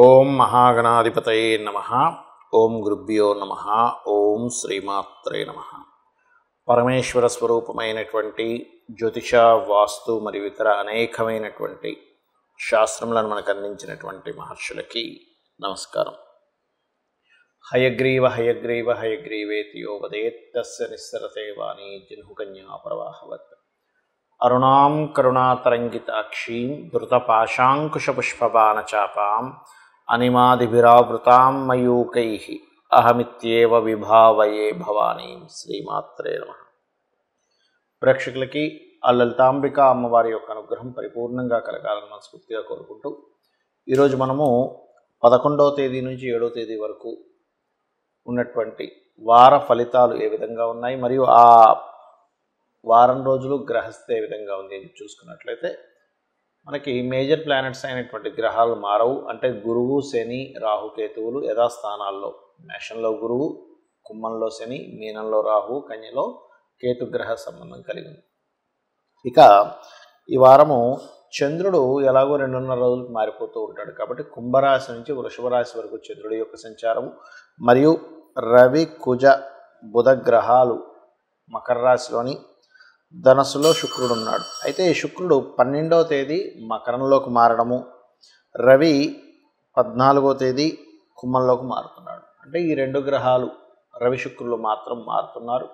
ఓం మహాగణాధిపతయే నమః. ఓం గురుభ్యో నమః. ఓం శ్రీమాత్రే నమః. పరమేశ్వర స్వరూపమైనటువంటి జ్యోతిష, వాస్తు మరియు ఇతర అనేకమైనటువంటి శాస్త్రములను మనకు అందించినటువంటి మహర్షులకి నమస్కారం. హయగ్రీవ హయగ్రీవ హయగ్రీవేతి యో వదేత్ తస్య నిస్సరతే వాణీ జహ్నుకన్యా ప్రవాహవత్. అరుణాం కరుణాతరంగితాక్షీం ధృతపాశాంకుశపుష్పబాణచాపాం అనిమాదిభిరావృతాం మయూకైః అహమిత్యేవ విభావయే భవానీం. శ్రీమాత్రే నమః. ప్రేక్షకులకి ఆ లలితాంబిక అమ్మవారి యొక్క అనుగ్రహం పరిపూర్ణంగా కలగాలని మనస్ఫూర్తిగా కోరుకుంటూ ఈరోజు మనము 11వ తేదీ నుంచి 7వ తేదీ వరకు ఉన్నటువంటి వార ఫలితాలు ఏ విధంగా ఉన్నాయి, మరియు ఆ వారం రోజులు గ్రహస్థితి ఏ విధంగా ఉంది అని చూసుకున్నట్లయితే మనకి మేజర్ ప్లానెట్స్ అయినటువంటి గ్రహాలు మారవు. అంటే గురువు, శని, రాహుకేతువులు యథాస్థానాల్లో, మేషంలో గురువు, కుంభంలో శని, మీనంలో రాహు, కన్యలో కేతుగ్రహ సంబంధం కలిగి ఉంది. ఇక ఈ వారము చంద్రుడు ఎలాగో 2.5 రోజులకు మారిపోతూ ఉంటాడు కాబట్టి కుంభరాశి నుంచి వృషభ రాశి వరకు చంద్రుడి యొక్క సంచారము, మరియు రవి, కుజ, బుధ గ్రహాలు మకర రాశిలోని ధనస్సులో శుక్రుడు ఉన్నాడు. అయితే ఈ శుక్రుడు 12వ తేదీ మకరంలోకి మారడము, రవి 14వ తేదీ కుంభంలోకి మారుతున్నాడు. అంటే ఈ 2 గ్రహాలు రవి శుక్రులు మాత్రం మారుతున్నారు.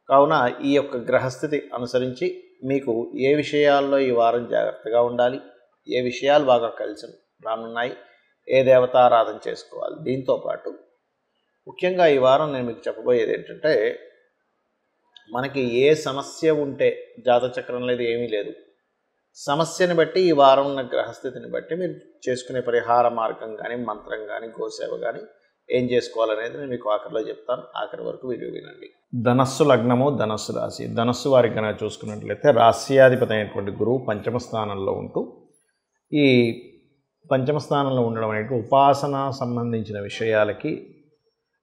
కావున ఈ యొక్క గ్రహస్థితి అనుసరించి మీకు ఏ విషయాల్లో ఈ వారం జాగ్రత్తగా ఉండాలి, ఏ విషయాలు బాగా కలిసి రానున్నాయి, ఏ దేవతారాధన చేసుకోవాలి, దీంతోపాటు ముఖ్యంగా ఈ వారం నేను మీకు చెప్పబోయేది ఏంటంటే, మనకి ఏ సమస్య ఉంటే జాతచక్రం లేదు, ఏమీ లేదు, సమస్యని బట్టి ఈ వారం ఉన్న గ్రహస్థితిని బట్టి మీరు చేసుకునే పరిహార మార్గం కానీ, మంత్రం కానీ, గోసేవ కానీ ఏం చేసుకోవాలనేది నేను మీకు ఆఖరిలో చెప్తాను. ఆఖరి వరకు వీడియో వినండి. ధనస్సు లగ్నము, ధనస్సు రాశి. ధనస్సు వారికి కనుక చూసుకున్నట్లయితే రాశ్యాధిపతి అయినటువంటి గురువు పంచమ స్థానంలో ఉంటూ, ఈ పంచమ స్థానంలో ఉండడం అనేది ఉపాసన సంబంధించిన విషయాలకి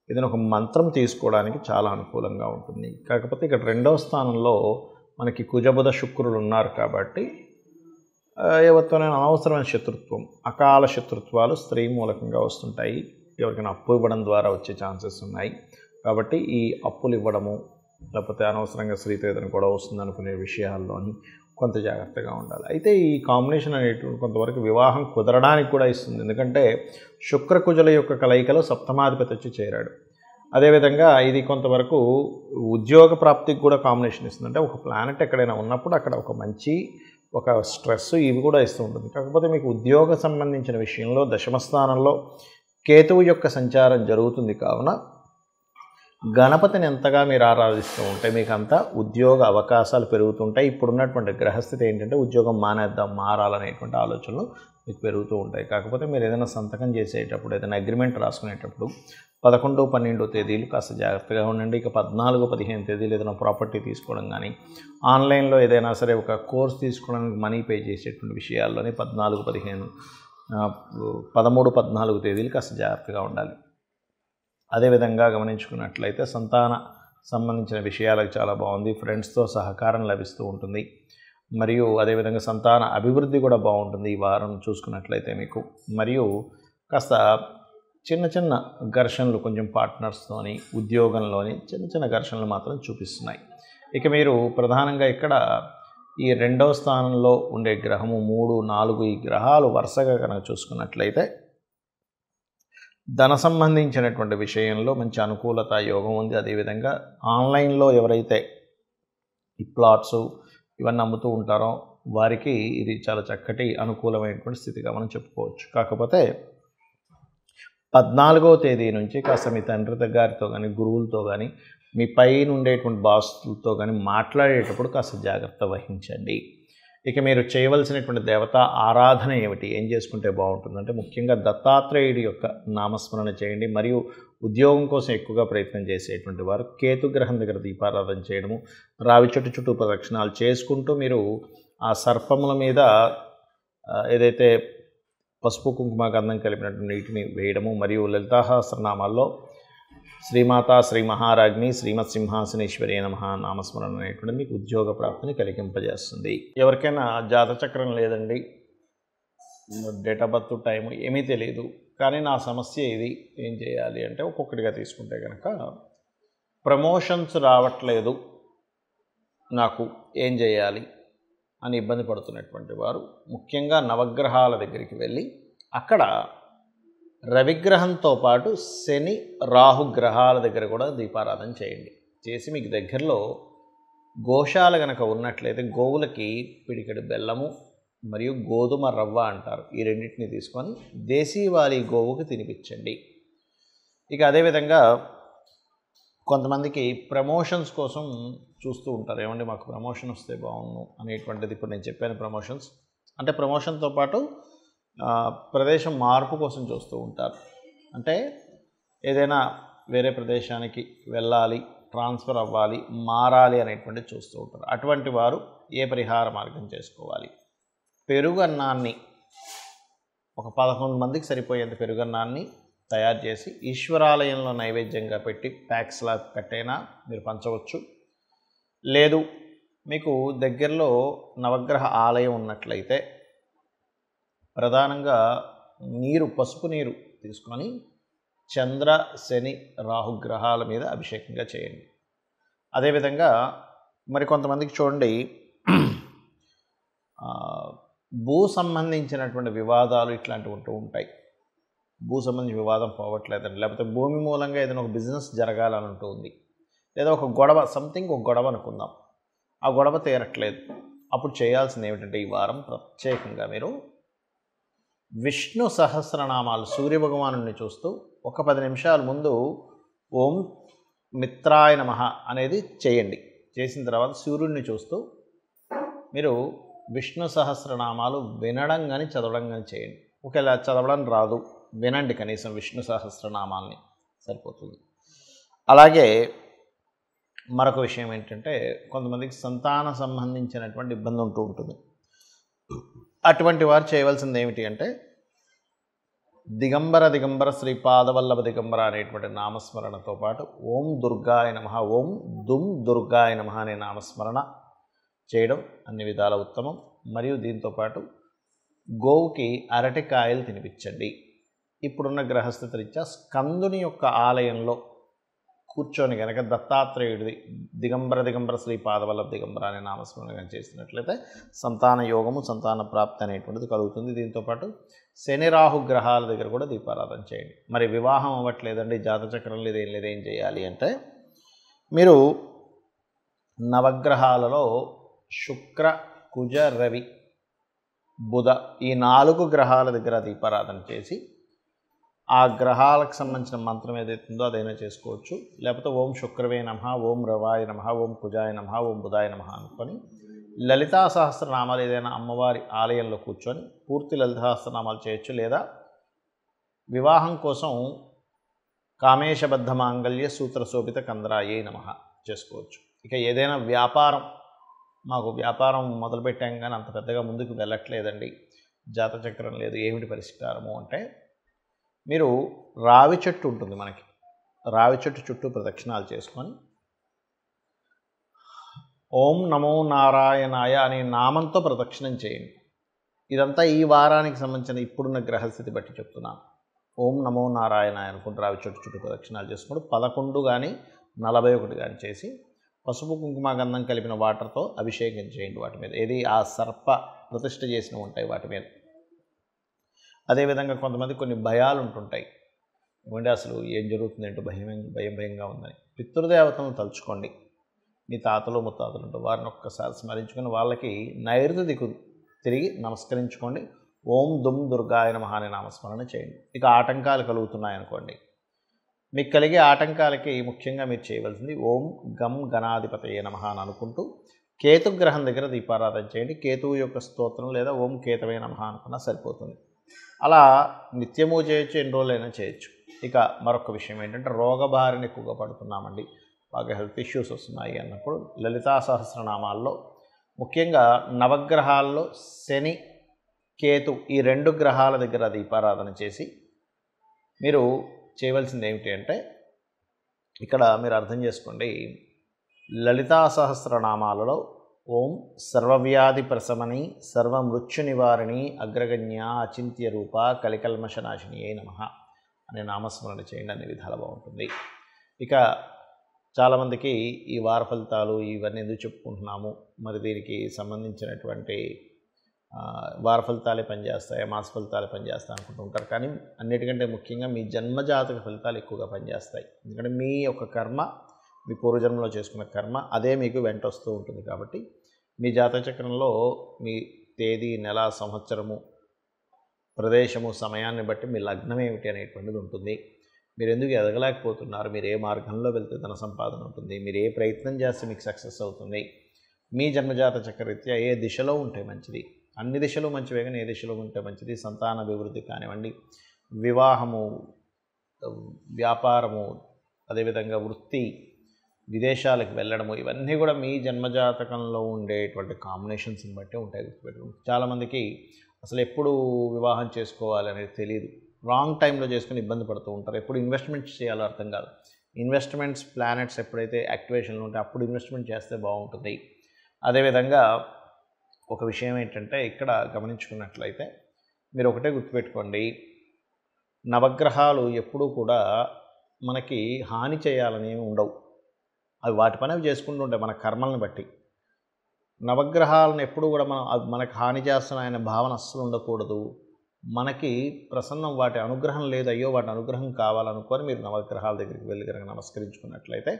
ఏదైనా ఒక మంత్రం తీసుకోవడానికి చాలా అనుకూలంగా ఉంటుంది. కాకపోతే ఇక్కడ 2వ స్థానంలో మనకి కుజబుధ శుక్రులు ఉన్నారు కాబట్టి ఎవరితోనైనా అనవసరమైన శత్రుత్వం, అకాల శత్రుత్వాలు స్త్రీ మూలకంగా వస్తుంటాయి. ఎవరికైనా అప్పు ఇవ్వడం ద్వారా వచ్చే ఛాన్సెస్ ఉన్నాయి. కాబట్టి ఈ అప్పులు ఇవ్వడము, లేకపోతే అనవసరంగా స్త్రీతో ఏదైనా గొడవ వస్తుంది అనుకునే విషయాల్లోని కొంత జాగ్రత్తగా ఉండాలి. అయితే ఈ కాంబినేషన్ అనేటువంటి కొంతవరకు వివాహం కుదరడానికి కూడా ఇస్తుంది. ఎందుకంటే శుక్రకుజుల యొక్క కలయికలో సప్తమాధిపతి వచ్చి చేరాడు. అదేవిధంగా ఇది కొంతవరకు ఉద్యోగ ప్రాప్తికి కూడా కాంబినేషన్ ఇస్తుంది. అంటే ఒక ప్లానెట్ ఎక్కడైనా ఉన్నప్పుడు అక్కడ ఒక మంచి ఒక స్ట్రెస్ ఇవి కూడా ఇస్తూ ఉంటుంది. కాకపోతే మీకు ఉద్యోగ సంబంధించిన విషయంలో దశమస్థానంలో కేతువు యొక్క సంచారం జరుగుతుంది. కావున గణపతిని ఎంతగా మీరు ఆరాధిస్తూ ఉంటే మీకు అంతా ఉద్యోగ అవకాశాలు పెరుగుతుంటాయి. ఇప్పుడున్నటువంటి గ్రహస్థితి ఏంటంటే ఉద్యోగం మానేద్దాం, మారాలనేటువంటి ఆలోచనలు మీకు పెరుగుతూ ఉంటాయి. కాకపోతే మీరు ఏదైనా సంతకం చేసేటప్పుడు, ఏదైనా అగ్రిమెంట్ రాసుకునేటప్పుడు 11, 12 తేదీలు కాస్త జాగ్రత్తగా ఉండండి. ఇక 14, 15 తేదీలు ఏదైనా ప్రాపర్టీ తీసుకోవడం కానీ, ఆన్లైన్లో ఏదైనా సరే ఒక కోర్స్ తీసుకోవడానికి మనీ పే చేసేటువంటి విషయాల్లోనే 14, 15, 13, 14 తేదీలు కాస్త జాగ్రత్తగా ఉండాలి. అదేవిధంగా గమనించుకున్నట్లయితే సంతాన సంబంధించిన విషయాలకు చాలా బాగుంది. ఫ్రెండ్స్తో సహకారం లభిస్తూ ఉంటుంది. మరియు అదేవిధంగా సంతాన అభివృద్ధి కూడా బాగుంటుంది ఈ వారం చూసుకున్నట్లయితే మీకు. మరియు కాస్త చిన్న చిన్న ఘర్షణలు కొంచెం పార్ట్నర్స్తోని, ఉద్యోగంలోని చిన్న చిన్న ఘర్షణలు మాత్రం చూపిస్తున్నాయి. ఇక మీరు ప్రధానంగా ఇక్కడ ఈ 2వ స్థానంలో ఉండే గ్రహము 3, 4 ఈ గ్రహాలు వరుసగా కనుక చూసుకున్నట్లయితే ధన సంబంధించినటువంటి విషయంలో మంచి అనుకూలత యోగం ఉంది. అదేవిధంగా ఆన్లైన్లో ఎవరైతే ఈ ప్లాట్స్ ఇవన్నీ అమ్ముతూ ఉంటారో వారికి ఇది చాలా చక్కటి అనుకూలమైనటువంటి స్థితిగా మనం చెప్పుకోవచ్చు. కాకపోతే 14వ తేదీ నుంచి కాస్త మీ తండ్రి గారితో కానీ, గురువులతో కానీ, మీ పైన ఉండేటువంటి బాసులతో కానీ మాట్లాడేటప్పుడు కాస్త జాగ్రత్త వహించండి. ఇక మీరు చేయవలసినటువంటి దేవత ఆరాధన ఏమిటి, ఏం చేసుకుంటే బాగుంటుందంటే ముఖ్యంగా దత్తాత్రేయుడి యొక్క నామస్మరణ చేయండి. మరియు ఉద్యోగం కోసం ఎక్కువగా ప్రయత్నం చేసేటువంటి వారు కేతుగ్రహం దగ్గర దీపారాధన చేయడము, రావి చెట్టు చుట్టూ ప్రదక్షిణాలు చేసుకుంటూ మీరు ఆ సర్పముల మీద ఏదైతే పసుపు కుంకుమ గంధం కలిపినటువంటి నీటిని వేయడము, మరియు లలితా సహస్రనామాల్లో శ్రీమాత, శ్రీ మహారాజ్ని, శ్రీమత్ సింహాసనేశ్వరి నమః నామస్మరణ అనేటువంటి మీకు ఉద్యోగ ప్రాప్తిని కలిగింపజేస్తుంది. ఎవరికైనా జాతచక్రం లేదండి, డేట్ ఆఫ్ బర్త్ టైము ఏమీ తెలియదు, కానీ నా సమస్య ఇది, ఏం చేయాలి అంటే ఒక్కొక్కటిగా తీసుకుంటే కనుక ప్రమోషన్స్ రావట్లేదు, నాకు ఏం చేయాలి అని ఇబ్బంది పడుతున్నటువంటి వారు ముఖ్యంగా నవగ్రహాల దగ్గరికి వెళ్ళి అక్కడ రవిగ్రహంతో పాటు శని రాహుగ్రహాల దగ్గర కూడా దీపారాధన చేయండి. చేసి మీకు దగ్గరలో గోశాల కనుక ఉన్నట్లయితే గోవులకి పిడికెడు బెల్లము మరియు గోధుమ రవ్వ అంటారు, ఈ రెండింటిని తీసుకొని దేశీవాలి గోవుకి తినిపించండి. ఇక అదేవిధంగా కొంతమందికి ప్రమోషన్స్ కోసం చూస్తూ ఉంటారు, ఏమంటే మాకు ప్రమోషన్ వస్తే బాగుండు అనేటువంటిది. ఇప్పుడు నేను చెప్పాను ప్రమోషన్స్ అంటే ప్రమోషన్తో పాటు ప్రదేశం మార్పు కోసం చూస్తూ ఉంటారు, అంటే ఏదైనా వేరే ప్రదేశానికి వెళ్ళాలి, ట్రాన్స్ఫర్ అవ్వాలి, మారాలి అనేటువంటిది చూస్తూ ఉంటారు. అటువంటి వారు ఏ పరిహార మార్గం చేసుకోవాలి? పెరుగన్నాన్ని ఒక 11 మందికి సరిపోయేంత పెరుగన్నాన్ని తయారు చేసి ఈశ్వరాలయంలో నైవేద్యంగా పెట్టి ప్యాక్స్లా కట్టైనా మీరు పంచవచ్చు. లేదు మీకు దగ్గరలో నవగ్రహ ఆలయం ఉన్నట్లయితే ప్రధానంగా నీరు, పసుపు నీరు తీసుకొని చంద్ర శని రాహుగ్రహాల మీద అభిషేకంగా చేయండి. అదేవిధంగా మరి కొంతమందికి చూడండి భూ సంబంధించినటువంటి వివాదాలు ఇట్లాంటివి ఉంటూ ఉంటాయి. భూ సంబంధించిన వివాదం పోవట్లేదండి, లేకపోతే భూమి మూలంగా ఏదైనా ఒక బిజినెస్ జరగాలని ఉంటుంది, లేదా ఒక గొడవ, సంథింగ్ ఒక గొడవ అనుకుందాం, ఆ గొడవ తీరట్లేదు. అప్పుడు చేయాల్సింది ఏమిటంటే ఈ వారం ప్రత్యేకంగా మీరు విష్ణు సహస్రనామాలు సూర్యభగవానుడిని చూస్తూ ఒక 10 నిమిషాల ముందు ఓం మిత్రాయ నమః అనేది చేయండి. చేసిన తర్వాత సూర్యుడిని చూస్తూ మీరు విష్ణు సహస్రనామాలు వినడం కానీ చదవడం కానీ చేయండి. ఒకవేళ చదవడం రాదు, వినండి కనీసం విష్ణు సహస్రనామాల్ని, సరిపోతుంది. అలాగే మరొక విషయం ఏంటంటే కొంతమందికి సంతాన సంబంధించినటువంటి ఇబ్బంది ఉంటూ ఉంటుంది. అటువంటి వారు చేయవలసింది ఏమిటి అంటే దిగంబర దిగంబర శ్రీపాదవల్లభ దిగంబర అనేటువంటి నామస్మరణతో పాటు ఓం దుర్గాయ నమః, ఓం దుమ్ దుర్గాయ నమః అనే నామస్మరణ చేయడం అన్ని విధాల ఉత్తమం. మరియు దీంతోపాటు గోవుకి అరటికాయలు తినిపించండి. ఇప్పుడున్న గ్రహస్థితి రీత్యా స్కందుని యొక్క ఆలయంలో కూర్చొని కనుక దత్తాత్రేయుడిది దిగంబర దిగంబర శ్రీపాదవల్లభ దిగంబర అనే నామస్మరణ చేసినట్లయితే సంతాన యోగము, సంతాన ప్రాప్తి అనేటువంటిది కలుగుతుంది. దీంతోపాటు శని రాహు గ్రహాల దగ్గర కూడా దీపారాధన చేయండి. మరి వివాహం అవ్వట్లేదండి, జాతచక్రం లేదు, ఏం లేదు, ఏం చేయాలి అంటే మీరు నవగ్రహాలలో శుక్ర కుజ రవి బుధ ఈ 4 గ్రహాల దగ్గర దీపారాధన చేసి ఆ గ్రహాలకు సంబంధించిన మంత్రం ఏదైతే ఉందో అదైనా చేసుకోవచ్చు. లేకపోతే ఓం శుక్రవే నమః, ఓం రవాయ నమః, ఓం కుజాయ నమః, ఓం బుధాయ నమః అనుకొని లలితా సహస్రనామాలు ఏదైనా అమ్మవారి ఆలయంలో కూర్చొని పూర్తి లలితా సహస్రనామాలు చేయొచ్చు. లేదా వివాహం కోసం కామేశబద్ధ మాంగళ్య సూత్ర శోభిత కందరాయే నమః చేసుకోవచ్చు. ఇక ఏదైనా వ్యాపారం, మాకు వ్యాపారం మొదలుపెట్టాం కానీ అంత పెద్దగా ముందుకు వెళ్ళట్లేదండి, జాతచక్రం లేదు, ఏమిటి పరిష్కారము అంటే మీరు రావి చెట్టు ఉంటుంది మనకి, రావి చెట్టు చుట్టూ ప్రదక్షిణాలు చేసుకొని ఓం నమో నారాయణాయ అనే నామంతో ప్రదక్షిణం చేయండి. ఇదంతా ఈ వారానికి సంబంధించిన ఇప్పుడున్న గ్రహస్థితి బట్టి చెప్తున్నాను. ఓం నమో నారాయణాయ అనుకుంటూ రావి చెట్టు చుట్టూ ప్రదక్షిణాలు చేసుకుంటూ 11 కానీ 41 కానీ చేసి పసుపు కుంకుమ గంధం కలిపిన వాటర్తో అభిషేకం చేయండి వాటి మీద, ఏది ఆ సర్ప ప్రతిష్ఠ చేసినవి ఉంటాయి వాటి మీద. అదేవిధంగా కొంతమంది కొన్ని భయాలు ఉంటుంటాయి, ఏమంటే అసలు ఏం జరుగుతుంది ఏంటో భయంగా ఉందని పితృదేవతలను తలుచుకోండి. మీ తాతలు ముత్తాతలు ఉంటారు, వారిని ఒక్కసారి స్మరించుకొని వాళ్ళకి నైరుతి దిక్కు తిరిగి నమస్కరించుకోండి. ఓం దుమ్ దుర్గాయ నమః అనే నామస్మరణ చేయండి. ఇక ఆటంకాలు కలుగుతున్నాయనుకోండి, మీకు కలిగే ఆటంకాలకి ముఖ్యంగా మీరు చేయవలసింది ఓం గం గణాధిపతయే నమః అని అనుకుంటూ కేతుగ్రహం దగ్గర దీపారాధన చేయండి. కేతువు యొక్క స్తోత్రం లేదా ఓం కేతవే నమః అనుకున్నా సరిపోతుంది. అలా నిత్యము చేయొచ్చు, ఎన్ని రోజులైనా చేయొచ్చు. ఇక మరొక విషయం ఏంటంటే రోగబారిన ఎక్కువగా పడుతున్నామండి, బాగా హెల్త్ ఇష్యూస్ వస్తున్నాయి అన్నప్పుడు లలితా సహస్రనామాల్లో ముఖ్యంగా నవగ్రహాల్లో శని కేతు ఈ 2 గ్రహాల దగ్గర దీపారాధన చేసి మీరు చేయవలసింది ఏమిటి అంటే ఇక్కడ మీరు అర్థం చేసుకోండి, లలితా సహస్రనామాలలో ఓం సర్వవ్యాధి ప్రశమని సర్వమృత్యు నివారిణి అగ్రగణ్య అచింత్య రూప కలికల్మషనాశిని అయి నమః అనే నామస్మరణ చేయండి, అన్ని విధాలు బాగుంటుంది. ఇక చాలామందికి ఈ వార ఫలితాలు ఇవన్నీ ఎందుకు చెప్పుకుంటున్నాము, మరి దీనికి సంబంధించినటువంటి వార ఫలితాలే పనిచేస్తాయి, మాస ఫలితాలే పనిచేస్తాయి అనుకుంటూ ఉంటారు. కానీ అన్నిటికంటే ముఖ్యంగా మీ జన్మజాతక ఫలితాలు ఎక్కువగా పనిచేస్తాయి. ఎందుకంటే మీ యొక్క కర్మ, మీ పూర్వజన్మలో చేసుకున్న కర్మ అదే మీకు వెంట వస్తూ ఉంటుంది. కాబట్టి మీ జాతక చక్రంలో మీ తేదీ, నెల, సంవత్సరము, ప్రదేశము, సమయాన్ని బట్టి మీ లగ్నం ఏమిటి అనేటువంటిది ఉంటుంది. మీరు ఎందుకు ఎదగలేకపోతున్నారు, మీరు ఏ మార్గంలో వెళ్తే ధన సంపాదన ఉంటుంది, మీరు ఏ ప్రయత్నం చేస్తే మీకు సక్సెస్ అవుతుంది, మీ జన్మజాత చక్రరీత్యా ఏ దిశలో ఉంటే మంచిది, అన్ని దిశలు మంచివే కానీ ఏ దిశలో ఉంటే మంచిది, సంతాన అభివృద్ధి కానివ్వండి, వివాహము, వ్యాపారము, అదేవిధంగా వృత్తి, విదేశాలకు వెళ్ళడము, ఇవన్నీ కూడా మీ జన్మజాతకంలో ఉండేటువంటి కాంబినేషన్స్ని బట్టి ఉంటాయి. గుర్తుపెట్టుకోండి. చాలామందికి అసలు ఎప్పుడు వివాహం చేసుకోవాలి అనేది తెలియదు, రాంగ్ టైంలో చేసుకుని ఇబ్బంది పడుతూ ఉంటారు. ఎప్పుడు ఇన్వెస్ట్మెంట్స్ చేయాలో అర్థం కాదు. ఇన్వెస్ట్మెంట్స్ ప్లానెట్స్ ఎప్పుడైతే యాక్టివేషన్లో ఉంటే అప్పుడు ఇన్వెస్ట్మెంట్ చేస్తే బాగుంటుంది. అదేవిధంగా ఒక విషయం ఏంటంటే ఇక్కడ గమనించుకున్నట్లయితే మీరు ఒకటే గుర్తుపెట్టుకోండి, నవగ్రహాలు ఎప్పుడూ కూడా మనకి హాని చేయాలని ఉండవు. అవి వాటి పని అవి చేసుకుంటూ ఉంటాయి మన కర్మల్ని బట్టి. నవగ్రహాలను ఎప్పుడు కూడా మనకు హాని చేస్తున్నాయనే భావన అస్సలు ఉండకూడదు. మనకి ప్రసన్నం వాటి అనుగ్రహం లేదు, అయ్యో వాటి అనుగ్రహం కావాలనుకొని మీరు నవగ్రహాల దగ్గరికి వెళ్ళి కనుక నమస్కరించుకున్నట్లయితే,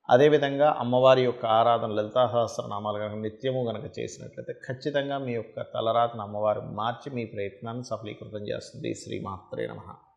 అదేవిధంగా అమ్మవారి యొక్క ఆరాధన, లలితా సహస్రనామాలు కనుక నిత్యము కనుక చేసినట్లయితే ఖచ్చితంగా మీ యొక్క తలరాతను అమ్మవారు మార్చి మీ ప్రయత్నాన్ని సఫలీకృతం చేస్తుంది. శ్రీమాత్రే నమః.